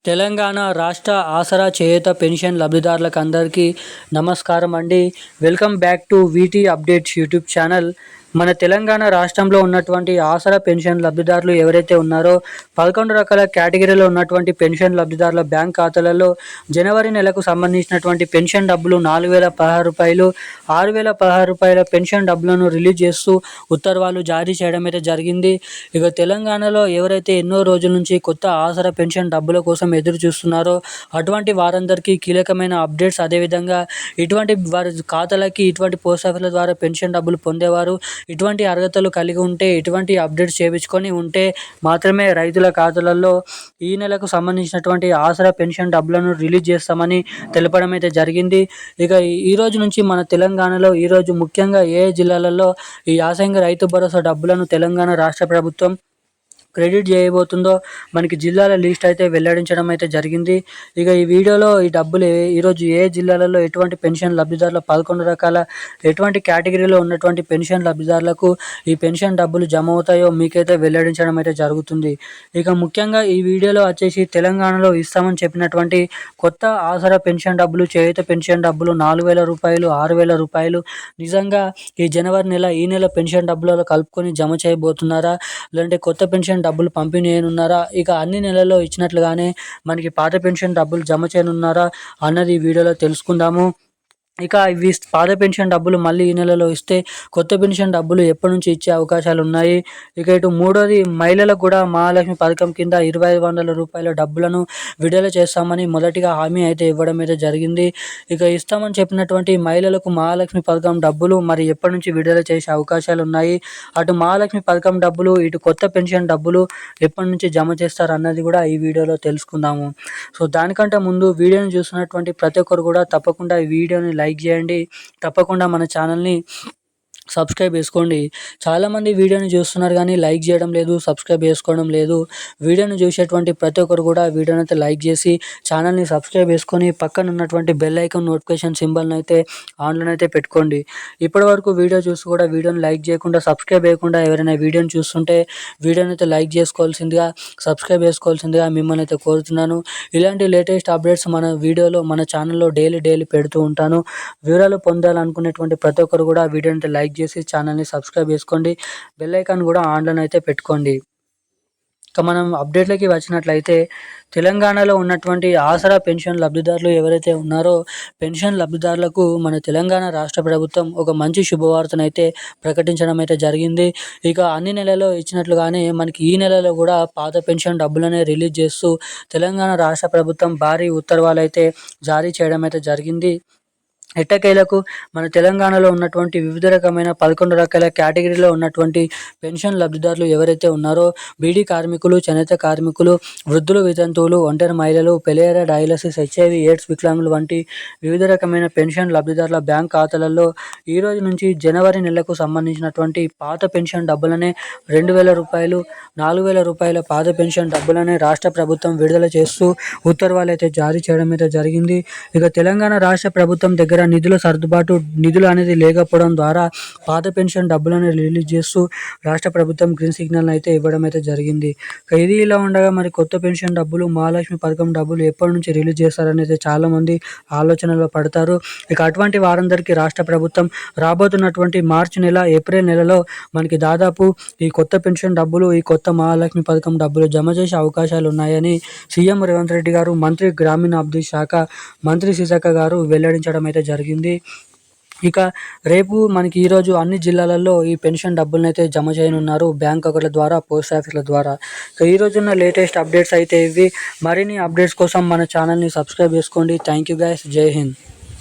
తెలంగాణ రాష్ట్ర ఆసరా చేయూత పెన్షన్ లబ్ధిదారులకు అందరికీ నమస్కారం అండి. Welcome back to వీటీ updates YouTube channel. మన తెలంగాణ రాష్ట్రంలో ఉన్నటువంటి ఆసరా పెన్షన్ లబ్ధిదారులు ఎవరైతే ఉన్నారో 11 రకాల కేటగిరీలో ఉన్నటువంటి పెన్షన్ లబ్ధిదారుల బ్యాంక్ ఖాతాలలో జనవరి నెలకు సంబంధించినటువంటి పెన్షన్ డబ్బులు 4,016 రూపాయలు, 6,016 రూపాయల పెన్షన్ డబ్బులను రిలీజ్ చేస్తూ ఉత్తర్వులు జారీ చేయడం అయితే జరిగింది. ఇక తెలంగాణలో ఎవరైతే ఎన్నో రోజుల నుంచి కొత్త ఆసరా పెన్షన్ డబ్బుల కోసం ఎదురు చూస్తున్నారో అటువంటి వారందరికీ కీలకమైన అప్డేట్స్, అదేవిధంగా ఇటువంటి వారి ఖాతాలకి ఇటువంటి పోస్ట్ ఆఫీసుల ద్వారా పెన్షన్ డబ్బులు పొందేవారు ఇటువంటి అర్హతలు కలిగి ఉంటే, ఇటువంటి అప్డేట్స్ చేయించుకొని ఉంటే మాత్రమే రైతుల ఖాతాలలో ఈ నెలకు సంబంధించినటువంటి ఆసరా పెన్షన్ డబ్బులను రిలీజ్ చేస్తామని తెలపడం అయితే జరిగింది. ఇక ఈ రోజు నుంచి మన తెలంగాణలో ఈరోజు ముఖ్యంగా ఏ జిల్లాలలో ఈ యాసంగి రైతు భరోసా డబ్బులను తెలంగాణ రాష్ట్ర ప్రభుత్వం క్రెడిట్ చేయబోతుందో మనకి జిల్లాల లిస్ట్ అయితే వెల్లడించడం అయితే జరిగింది. ఇక ఈ వీడియోలో ఈ డబ్బులు ఈరోజు ఏ జిల్లాలలో ఎటువంటి పెన్షన్ లబ్ధిదారుల 11 రకాల ఎటువంటి కేటగిరీలో ఉన్నటువంటి పెన్షన్ లబ్ధిదారులకు ఈ పెన్షన్ డబ్బులు జమ అవుతాయో మీకైతే వెల్లడించడం అయితే జరుగుతుంది. ఇక ముఖ్యంగా ఈ వీడియోలో వచ్చేసి తెలంగాణలో ఇస్తామని చెప్పినటువంటి కొత్త ఆసరా పెన్షన్ డబ్బులు, చేయూత పెన్షన్ డబ్బులు 4,000 రూపాయలు, 6,000 రూపాయలు నిజంగా ఈ జనవరి నెల ఈ నెల పెన్షన్ డబ్బులలో కలుపుకొని జమ చేయబోతున్నారా, లేదంటే కొత్త పెన్షన్ డబ్బులు పంపిణీ చేయనున్నారా, ఇక అన్ని నెలల్లో ఇచ్చినట్లుగానే మనకి పాత పెన్షన్ డబ్బులు జమ చేయనున్నారా అన్నది ఈ వీడియోలో తెలుసుకుందాము. ఇక ఇవి పాత పెన్షన్ డబ్బులు మళ్ళీ ఈ నెలలో ఇస్తే కొత్త పెన్షన్ డబ్బులు ఎప్పటి నుంచి ఇచ్చే అవకాశాలు ఉన్నాయి. ఇక ఇటు మూడోది, మహిళలకు కూడా మహాలక్ష్మి పథకం కింద 2,500 రూపాయల డబ్బులను విడుదల చేస్తామని మొదటిగా హామీ అయితే ఇవ్వడం అయితే జరిగింది. ఇక ఇస్తామని చెప్పినటువంటి మహిళలకు మహాలక్ష్మి పథకం డబ్బులు మరి ఎప్పటి నుంచి విడుదల చేసే అవకాశాలు ఉన్నాయి, అటు మహాలక్ష్మి పథకం డబ్బులు ఇటు కొత్త పెన్షన్ డబ్బులు ఎప్పటి నుంచి జమ చేస్తారు అన్నది కూడా ఈ వీడియోలో తెలుసుకుందాము. సో దానికంటే ముందు వీడియోని చూస్తున్నటువంటి ప్రతి ఒక్కరు కూడా తప్పకుండా ఈ వీడియోని లైక్ చేయండి, తప్పకుండా మన ఛానల్ని సబ్స్క్రైబ్ చేసుకోండి. చాలామంది వీడియోని చూస్తున్నారు కానీ లైక్ చేయడం లేదు, సబ్స్క్రైబ్ చేసుకోవడం లేదు. వీడియోని చూసేటువంటి ప్రతి ఒక్కరు కూడా వీడియోని అయితే లైక్ చేసి ఛానల్ని సబ్స్క్రైబ్ చేసుకొని పక్కన ఉన్నటువంటి బెల్ ఐకాన్ నోటిఫికేషన్ సింబల్ని అయితే ఆన్లో అయితే పెట్టుకోండి. ఇప్పటివరకు వీడియో చూసి కూడా వీడియోని లైక్ చేయకుండా, సబ్స్క్రైబ్ చేయకుండా ఎవరైనా వీడియోని చూస్తుంటే వీడియోని అయితే లైక్ చేసుకోవాల్సిందిగా, సబ్స్క్రైబ్ చేసుకోవాల్సిందిగా మిమ్మల్ని అయితే కోరుతున్నాను. ఇలాంటి లేటెస్ట్ అప్డేట్స్ మన వీడియోలో మన ఛానల్లో డైలీ పెడుతూ ఉంటాను. వివరాలు పొందాలనుకునేటువంటి ప్రతి ఒక్కరు కూడా వీడియోని అయితే లైక్ చేసి ఛానల్ని సబ్స్క్రైబ్ చేసుకోండి, బెల్ ఐకాన్ కూడా ఆన్లో అయితే పెట్టుకోండి. ఇక మనం అప్డేట్లకి వచ్చినట్లయితే తెలంగాణలో ఉన్నటువంటి ఆసరా పెన్షన్ లబ్ధిదారులు ఎవరైతే ఉన్నారో పెన్షన్ లబ్ధిదారులకు మన తెలంగాణ రాష్ట్ర ప్రభుత్వం ఒక మంచి శుభవార్తనైతే ప్రకటించడం అయితే జరిగింది. ఇక అన్ని నెలలో ఇచ్చినట్లుగానే మనకి ఈ నెలలో కూడా పాత పెన్షన్ డబ్బులనే రిలీజ్ చేస్తూ తెలంగాణ రాష్ట్ర ప్రభుత్వం భారీ ఉత్తర్వులు అయితే జారీ చేయడం అయితే జరిగింది. ఎట్టకేలకు మన తెలంగాణలో ఉన్నటువంటి వివిధ రకమైన 11 రకాల కేటగిరీలో ఉన్నటువంటి పెన్షన్ లబ్ధిదారులు ఎవరైతే ఉన్నారో బీడీ కార్మికులు, చేనేత కార్మికులు, వృద్ధులు, వితంతువులు, ఒంటరి మహిళలు, పెలేరియా, డయాలసిస్, హెచ్ఐవి, ఎయిడ్స్ వికలాంగులు వంటి వివిధ రకమైన పెన్షన్ లబ్ధిదారుల బ్యాంక్ ఖాతాలలో ఈ రోజు నుంచి జనవరి నెలకు సంబంధించినటువంటి పాత పెన్షన్ డబ్బులనే 2,000 రూపాయలు, 4,000 రూపాయల పాత పెన్షన్ డబ్బులనే రాష్ట్ర ప్రభుత్వం విడుదల చేస్తూ ఉత్తర్వులు అయితే జారీ చేయడం అయితే జరిగింది. ఇక తెలంగాణ రాష్ట్ర ప్రభుత్వం దగ్గర నిధులు అనేది లేకపోవడం ద్వారా పాత పెన్షన్ డబ్బులను రిలీజ్ చేస్తూ రాష్ట్ర ప్రభుత్వం గ్రీన్ సిగ్నల్ అయితే ఇవ్వడం అయితే జరిగింది. ఇది ఇలా ఉండగా మరి కొత్త పెన్షన్ డబ్బులు, మహాలక్ష్మి పథకం డబ్బులు ఎప్పటి నుంచి రిలీజ్ చేస్తారనేది చాలామంది ఆలోచనలో పడతారు. ఇక అటువంటి వారందరికీ రాష్ట్ర ప్రభుత్వం రాబోతున్నటువంటి మార్చి నెల, ఏప్రిల్ నెలలో మనకి దాదాపు ఈ కొత్త పెన్షన్ డబ్బులు, ఈ కొత్త మహాలక్ష్మి పథకం డబ్బులు జమ చేసే అవకాశాలు ఉన్నాయని సీఎం రేవంత్ రెడ్డి గారు, మంత్రి గ్రామీణాభివృద్ధి శాఖ మంత్రి సీతక్క గారు వెల్లడించడం అయితే జరిగింది. ఇక రేపు మనకి ఈరోజు అన్ని జిల్లాలలో ఈ పెన్షన్ డబ్బులను అయితే జమ చేయనున్నారు బ్యాంక్ అకౌంట్ల ద్వారా, పోస్ట్ ఆఫీసుల ద్వారా. ఇక ఈరోజున్న లేటెస్ట్ అప్డేట్స్ అయితే ఇవి. మరిన్ని అప్డేట్స్ కోసం మన ఛానల్ని సబ్స్క్రైబ్ చేసుకోండి. Thank you guys. జై హింద్.